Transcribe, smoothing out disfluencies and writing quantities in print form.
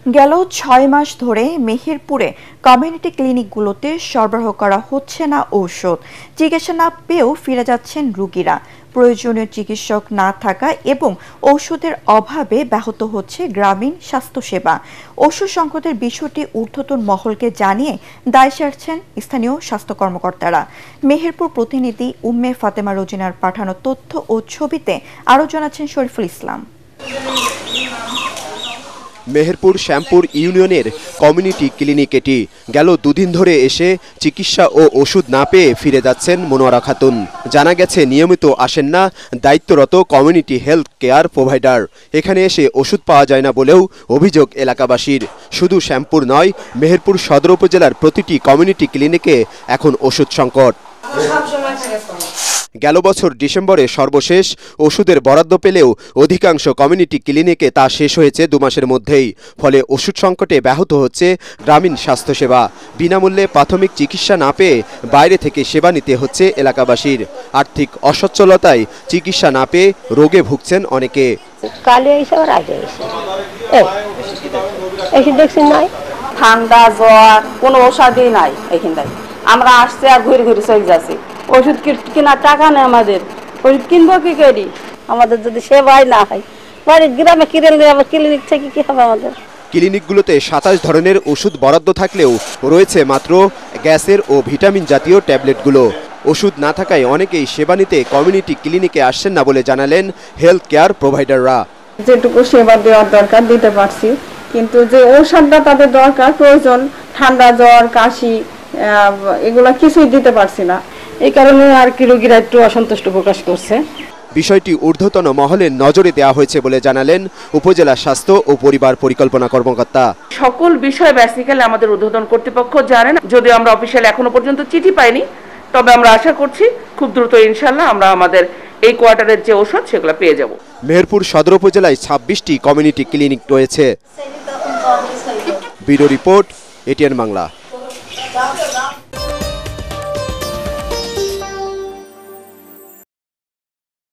গেল ৬ মাস ধরে মেহেরপুরে কমিউনিটি ক্লিনিকগুলোতে সরবরাহ করা হচ্ছে না ঔষধ। চিকিৎসা না পেয়েও ফিরে যাচ্ছেন রোগীরা। প্রয়োজনীয় চিকিৎসক না থাকা এবং ঔষধের অভাবে ব্যাহত হচ্ছে গ্রামীণ স্বাস্থ্যসেবা। ওষুধ সংকটের বিষয়টি ঊর্ধ্বতন মহলকে জানিয়ে দায় সারছেন স্থানীয় স্বাস্থ্য কর্মকর্তারা। মেহেরপুর প্রতিনিধি উম্মে ফাতেমা রোজিনার পাঠানো তথ্য ও ছবিতে আরও জানাচ্ছেন শরীফুল ইসলাম। মেহেরপুর শ্যামপুর ইউনিয়নের কমিউনিটি ক্লিনিক এটি। গেল দুদিন ধরে এসে চিকিৎসা ও ওষুধ না পেয়ে ফিরে যাচ্ছেন মনোয়ারা খাতুন। জানা গেছে নিয়মিত আসেন না দায়িত্বরত কমিউনিটি হেলথ কেয়ার প্রোভাইডার। এখানে এসে ওষুধ পাওয়া যায় না বলেও অভিযোগ এলাকাবাসীর। শুধু শ্যামপুর নয়, মেহেরপুর সদর উপজেলার প্রতিটি কমিউনিটি ক্লিনিকে এখন ওষুধ সংকট। গেল বছর ডিসেম্বরে সর্বশেষ ওষুধের বরাদ্দ পেলেও অধিকাংশ কমিউনিটি ক্লিনিকে তা শেষ হয়েছে 2 মাসের মধ্যেই। ফলে ওষুধ সংকটে ব্যাহত হচ্ছে গ্রামীণ স্বাস্থ্যসেবা। বিনামূল্যে প্রাথমিক চিকিৎসা না পেয়ে বাইরে থেকে সেবা নিতে হচ্ছে এলাকাবাসীর। আর্থিক অসচ্ছলতায় চিকিৎসা না পেয়ে রোগে ভুগছেন অনেকে। ঠান্ডা জ্বর কোনো ওষুধই নাই এখানটায়। আমরা আসছি আর ঘুরে ঘুরে চলে যাচ্ছি। ওষুধ কেনার টাকা নেই আমাদের, ওষুধ কিনবো কি করি? আমাদের যদি সেবাই না হয়, বাড়ির গ্রামে ক্লিনিক থেকে কি হবে আমাদের? ক্লিনিকগুলোতে 27 ধরনের ওষুধ বরাদ্দ থাকলেও রয়েছে মাত্র গ্যাসের ও ভিটামিন জাতীয় ট্যাবলেটগুলো। ওষুধ না থাকায় অনেকেই সেবা নিতে কমিউনিটি ক্লিনিকে আসছেন না বলে জানালেন হেলথ কেয়ার প্রোভাইডাররা। যেটুকু সেবা দেওয়ার দরকার দিতে পারছি, কিন্তু যে ঔষধটা তাদের দরকার প্রয়োজন, ঠান্ডা জ্বর কাশি এগুলা কিছুই দিতে পারছি না। এই কারণে আর কি রোগীরা একটু অসন্তুষ্ট প্রকাশ করছে। বিষয়টি ঊর্ধ্বতন মহলের নজরে দেওয়া হয়েছে বলে জানালেন উপজেলা স্বাস্থ্য ও পরিবার পরিকল্পনা কর্মকর্তা। সকল বিষয় বেসিক্যালি আমাদের ঊর্ধ্বতন কর্তৃপক্ষ জানেন। যদিও আমরা অফিসিয়াল এখনো পর্যন্ত চিঠি পাইনি, তবে আমরা আশা করছি খুব দ্রুত ইনশাআল্লাহ আমরা আমাদের এই কোয়ার্টারের যে ওষুধ সেগুলো পেয়ে যাব। মেহেরপুর সদর উপজেলায় 26টি কমিউনিটি ক্লিনিক রয়েছে। Bureau report, ATN Bangla.